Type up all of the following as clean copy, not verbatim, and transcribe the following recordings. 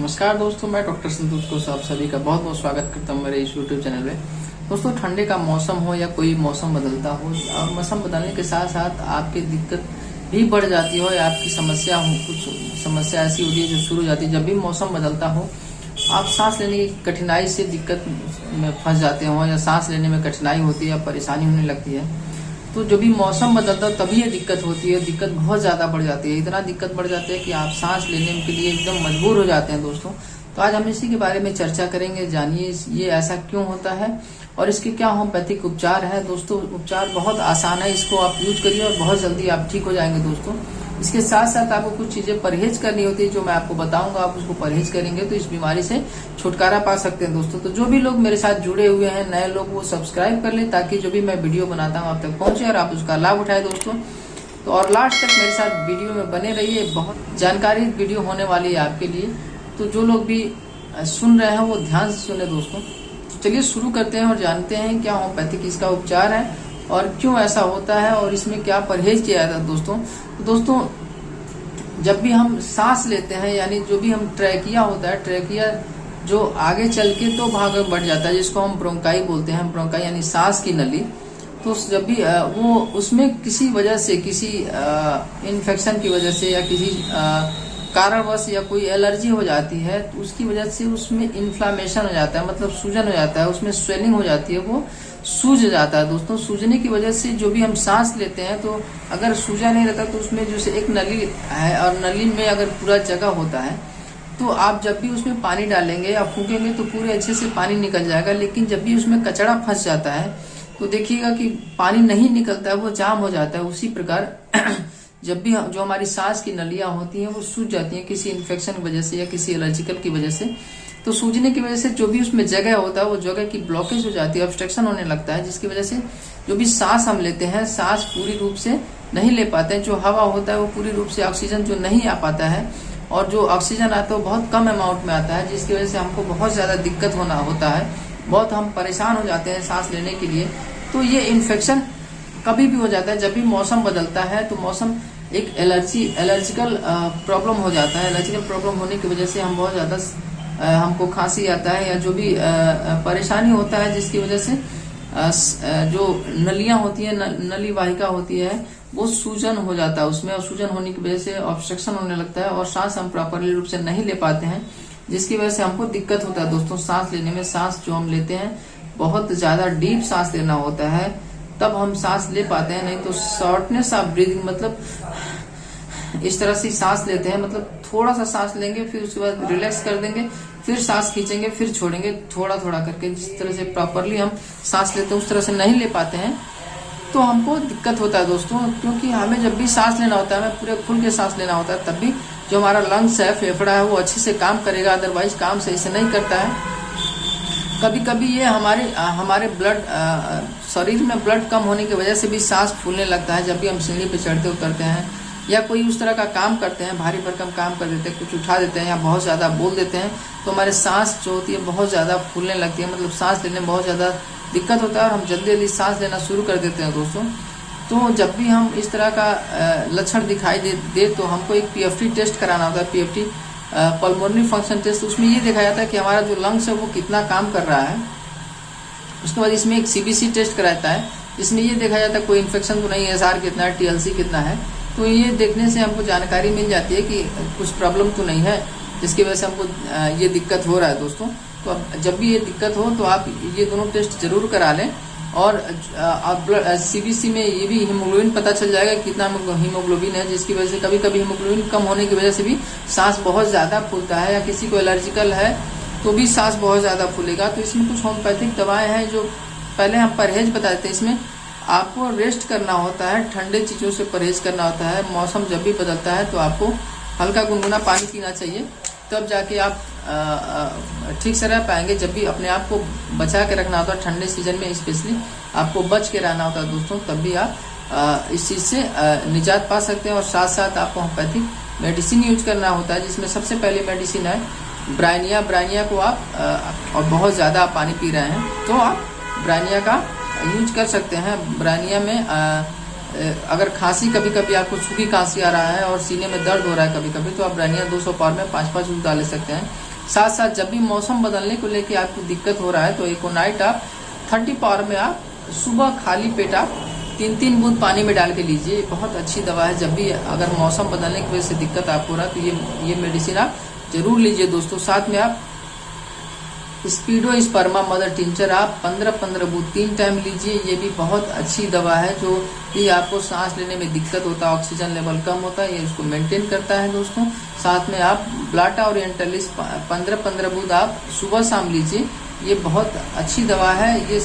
नमस्कार दोस्तों, मैं डॉक्टर संतोष को आप सभी का बहुत बहुत स्वागत करता हूँ मेरे इस यूट्यूब चैनल में। दोस्तों, ठंडे का मौसम हो या कोई मौसम बदलता हो, मौसम बदलने के साथ साथ आपकी दिक्कत भी बढ़ जाती हो या आपकी समस्या हो, कुछ समस्या ऐसी होती है जो शुरू हो जाती है। जब भी मौसम बदलता हो, आप सांस लेने की कठिनाई से दिक्कत में फंस जाते हो या सांस लेने में कठिनाई होती है या परेशानी होने लगती है, तो जब भी मौसम बदलता है तभी ये दिक्कत होती है। दिक्कत बहुत ज़्यादा बढ़ जाती है, इतना दिक्कत बढ़ जाती है कि आप सांस लेने के लिए एकदम मजबूर हो जाते हैं। दोस्तों, तो आज हम इसी के बारे में चर्चा करेंगे। जानिए ये ऐसा क्यों होता है और इसके क्या होम्योपैथिक उपचार है। दोस्तों, उपचार बहुत आसान है, इसको आप यूज करिए और बहुत जल्दी आप ठीक हो जाएंगे। दोस्तों, इसके साथ साथ आपको कुछ चीजें परहेज करनी होती है जो मैं आपको बताऊंगा। आप उसको परहेज करेंगे तो इस बीमारी से छुटकारा पा सकते हैं। दोस्तों, तो जो भी लोग मेरे साथ जुड़े हुए हैं, नए लोग, वो सब्सक्राइब कर लें ताकि जो भी मैं वीडियो बनाता हूँ आप तक पहुंचे और आप उसका लाभ उठाए। दोस्तों, तो और लास्ट तक मेरे साथ वीडियो में बने रहिए, बहुत जानकारी वीडियो होने वाली है आपके लिए। तो जो लोग भी सुन रहे हैं वो ध्यान से सुने। दोस्तों, चलिए शुरू करते हैं और जानते हैं क्या होम्योपैथिक इसका उपचार है और क्यों ऐसा होता है और इसमें क्या परहेज किया जाता है। दोस्तों, जब भी हम सांस लेते हैं, यानी जो भी हम ट्रैकिया होता है, ट्रैकिया जो आगे चल के तो भाग में बढ़ जाता है, जिसको हम ब्रोंकाई बोलते हैं। ब्रोंकाई यानी सांस की नली। तो जब भी वो उसमें किसी वजह से, किसी इन्फेक्शन की वजह से या किसी कारणवश या कोई एलर्जी हो जाती है, तो उसकी वजह से उसमें इन्फ्लामेशन हो जाता है, मतलब सूजन हो जाता है, उसमें स्वेलिंग हो जाती है, वो सूज जाता है। दोस्तों, सूजने की वजह से जो भी हम सांस लेते हैं, तो अगर सूजा नहीं रहता तो उसमें जैसे एक नली है और नली में अगर पूरा जगह होता है तो आप जब भी उसमें पानी डालेंगे या फूकेंगे तो पूरे अच्छे से पानी निकल जाएगा। लेकिन जब भी उसमें कचरा फंस जाता है तो देखिएगा कि पानी नहीं निकलता है, वो जाम हो जाता है। उसी प्रकार जब भी जो हमारी सांस की नलियां होती हैं वो सूज जाती हैं किसी इन्फेक्शन की वजह से या किसी एलर्जिकल की वजह से। तो सूजने की वजह से जो भी उसमें जगह होता है वो जगह की ब्लॉकेज हो जाती है, ऑब्स्ट्रक्शन होने लगता है, जिसकी वजह से जो भी सांस हम लेते हैं, सांस पूरी रूप से नहीं ले पाते हैं। जो हवा होता है वो पूरी रूप से, ऑक्सीजन जो नहीं आ पाता है, और जो ऑक्सीजन आता है वो बहुत कम अमाउंट में आता है, जिसकी वजह से हमको बहुत ज्यादा दिक्कत होता है, बहुत हम परेशान हो जाते हैं सांस लेने के लिए। तो ये इन्फेक्शन कभी भी हो जाता है जब भी मौसम बदलता है। तो मौसम एक एलर्जिकल प्रॉब्लम हो जाता है। एलर्जिकल प्रॉब्लम होने की वजह से हम बहुत ज्यादा हमको खांसी आता है या जो भी परेशानी होता है, जिसकी वजह से जो नलियां होती है, नली वाहिका होती है, वो सूजन हो जाता है उसमें, और सूजन होने की वजह से ऑब्स्ट्रक्शन होने लगता है और सांस हम प्रॉपरली रूप से नहीं ले पाते हैं, जिसकी वजह से हमको दिक्कत होता है। दोस्तों, सांस लेने में, सांस जो हम लेते हैं बहुत ज्यादा डीप सांस लेना होता है, तब हम सांस ले पाते हैं। नहीं तो शॉर्टनेस ऑफ ब्रीदिंग, मतलब इस तरह से सांस लेते हैं, मतलब थोड़ा सा सांस लेंगे, फिर उसके बाद रिलैक्स कर देंगे, फिर सांस खींचेंगे, फिर छोड़ेंगे, थोड़ा थोड़ा करके। जिस तरह से प्रॉपरली हम सांस लेते हैं उस तरह से नहीं ले पाते हैं तो हमको दिक्कत होता है। दोस्तों, क्योंकि हमें जब भी सांस लेना होता है, हमें पूरे खुल के सांस लेना होता है, तब भी जो हमारा लंग्स है, फेफड़ा है, वो अच्छे से काम करेगा, अदरवाइज काम सही से नहीं करता है। कभी कभी ये हमारे ब्लड शरीर में ब्लड कम होने की वजह से भी सांस फूलने लगता है। जब भी हम सीढ़ी पे चढ़ते उतरते हैं या कोई उस तरह का काम करते हैं, भारी भरकम काम कर देते हैं, कुछ उठा देते हैं या बहुत ज्यादा बोल देते हैं, तो हमारे सांस जो होती है बहुत ज्यादा फूलने लगती है, मतलब सांस लेने में बहुत ज्यादा दिक्कत होता है और हम जल्दी जल्दी सांस लेना शुरू कर देते हैं। दोस्तों, तो जब भी हम इस तरह का लक्षण दिखाई दे तो हमको एक पीएफटी टेस्ट कराना होता है, पीएफटी पल्मोनरी फंक्शन टेस्ट। उसमें ये देखा जाता है कि हमारा जो लंग्स है वो कितना काम कर रहा है। उसके बाद इसमें एक सीबीसी टेस्ट कराता है, इसमें ये देखा जाता है कोई इन्फेक्शन तो नहीं है, एसआर कितना है, टीएलसी कितना है। तो ये देखने से हमको जानकारी मिल जाती है कि कुछ प्रॉब्लम तो नहीं है जिसकी वजह से हमको ये दिक्कत हो रहा है। दोस्तों, तो अब जब भी ये दिक्कत हो तो आप ये दोनों टेस्ट जरूर करा लें, और आप सीबीसी में ये भी हीमोग्लोबिन पता चल जाएगा कितना हीमोग्लोबिन है, जिसकी वजह से कभी कभी हीमोग्लोबिन कम होने की वजह से भी सांस बहुत ज्यादा फूलता है, या किसी को एलर्जिकल है तो भी सांस बहुत ज्यादा फूलेगा। तो इसमें कुछ होम्योपैथिक दवाएं हैं जो पहले हम परहेज बताते हैं। इसमें आपको रेस्ट करना होता है, ठंडे चीजों से परहेज करना होता है। मौसम जब भी बदलता है तो आपको हल्का गुनगुना पानी पीना चाहिए, तब जाके आप ठीक से रह पाएंगे। जब भी अपने आप को बचा के रखना होता है, ठंडे सीजन में स्पेशली आपको बच के रहना होता है दोस्तों, तब भी आप इस चीज से निजात पा सकते हैं। और साथ साथ आपको होम्योपैथिक मेडिसिन यूज करना होता है, जिसमें सबसे पहली मेडिसिन है ब्राइनिया। ब्राइनिया को आप और बहुत ज्यादा आप पानी पी रहे हैं तो आप ब्राइनिया का यूज कर सकते हैं। ब्राइनिया में अगर खांसी, कभी कभी आपको सूखी खांसी आ रहा है और सीने में दर्द हो रहा है कभी कभी, तो आप ब्राइनिया 200 पावर में 5-5 यूज डाल सकते हैं। साथ साथ जब भी मौसम बदलने को लेके आपको दिक्कत हो रहा है तो इकोनाइट आप 30 पावर में आप सुबह खाली पेट आप 3-3 बूंद पानी में डाल के लीजिए। बहुत अच्छी दवा है। जब भी अगर मौसम बदलने की वजह से दिक्कत आपको हो रहा है तो ये मेडिसिन आप जरूर लीजिए दोस्तों। साथ में आप स्पीडो स्पर्मा मदर टिंचर आप 15-15 बूंद 3 टाइम लीजिए। ये भी बहुत अच्छी दवा है। जो भी आपको सांस लेने में दिक्कत होता है, ऑक्सीजन लेवल कम होता है, ये उसको मेंटेन करता है दोस्तों। साथ में आप ब्लाटा ओरिएंटलिस 15-15 बूंद आप सुबह शाम लीजिए। ये बहुत अच्छी दवा है। ये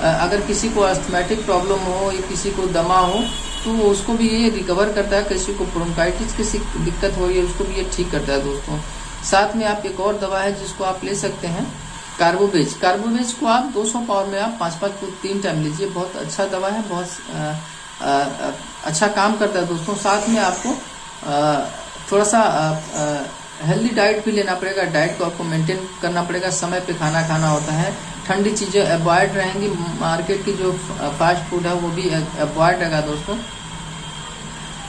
अगर किसी को अस्थमैटिक प्रॉब्लम हो या किसी को दमा हो तो उसको भी ये रिकवर करता है। किसी को ब्रोंकाइटिस की दिक्कत हो रही है उसको भी ये ठीक करता है दोस्तों। साथ में आप एक और दवा है जिसको आप ले सकते हैं, कार्बोवेज। कार्बोवेज को आप 200 पावर में आप 5-5 बूंद 3 टाइम लीजिए। बहुत अच्छा दवा है, बहुत अच्छा काम करता है दोस्तों। साथ में आपको थोड़ा सा हेल्दी डाइट भी लेना पड़ेगा। डाइट को आपको मेंटेन करना पड़ेगा, समय पे खाना खाना होता है, ठंडी चीजें अवॉइड रहेंगी, मार्केट की जो फास्ट फूड है वो भी अवॉइड रहेगा दोस्तों।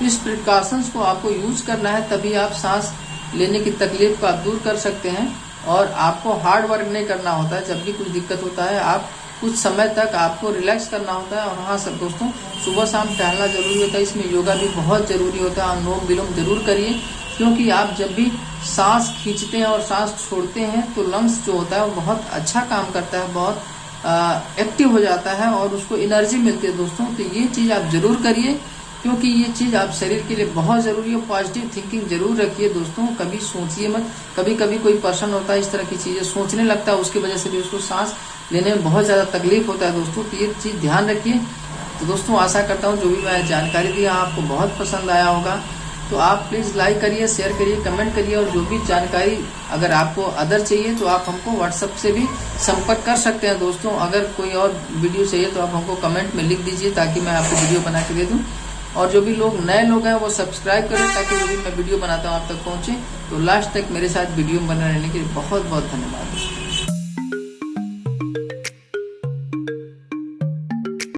इस प्रिकॉशंस को आपको यूज करना है, तभी आप सांस लेने की तकलीफ को आप दूर कर सकते हैं। और आपको हार्ड वर्क नहीं करना होता है। जब भी कुछ दिक्कत होता है आप कुछ समय तक आपको रिलैक्स करना होता है। और हाँ सब दोस्तों, सुबह शाम टहलना जरूरी होता है। इसमें योगा भी बहुत जरूरी होता है। अनुलोम विलोम जरूर करिए, क्योंकि आप जब भी सांस खींचते हैं और सांस छोड़ते हैं तो लंग्स जो होता है वो बहुत अच्छा काम करता है, बहुत एक्टिव हो जाता है और उसको एनर्जी मिलती है दोस्तों। तो ये चीज आप जरूर करिए, क्योंकि ये चीज आप शरीर के लिए बहुत जरूरी है। पॉजिटिव थिंकिंग जरूर रखिए दोस्तों। कभी सोचिए मत। कभी कभी कोई पर्सन होता है इस तरह की चीजें सोचने लगता है, उसकी वजह से भी उसको सांस लेने में बहुत ज्यादा तकलीफ होता है दोस्तों। तो ये चीज ध्यान रखिए। तो दोस्तों आशा करता हूँ जो भी मैं जानकारी दी आपको बहुत पसंद आया होगा। तो आप प्लीज लाइक करिए, शेयर करिए, कमेंट करिए। और जो भी जानकारी अगर आपको अदर चाहिए तो आप हमको व्हाट्सएप से भी संपर्क कर सकते हैं दोस्तों। अगर कोई और वीडियो चाहिए तो आप हमको कमेंट में लिख दीजिए, ताकि मैं आपको वीडियो बना के दे दूं। और जो भी लोग नए लोग हैं वो सब्सक्राइब करें, ताकि जो भी मैं वीडियो बनाता हूँ आप तक पहुंचे। तो लास्ट तक मेरे साथ वीडियो बने रहने के लिए बहुत बहुत धन्यवाद।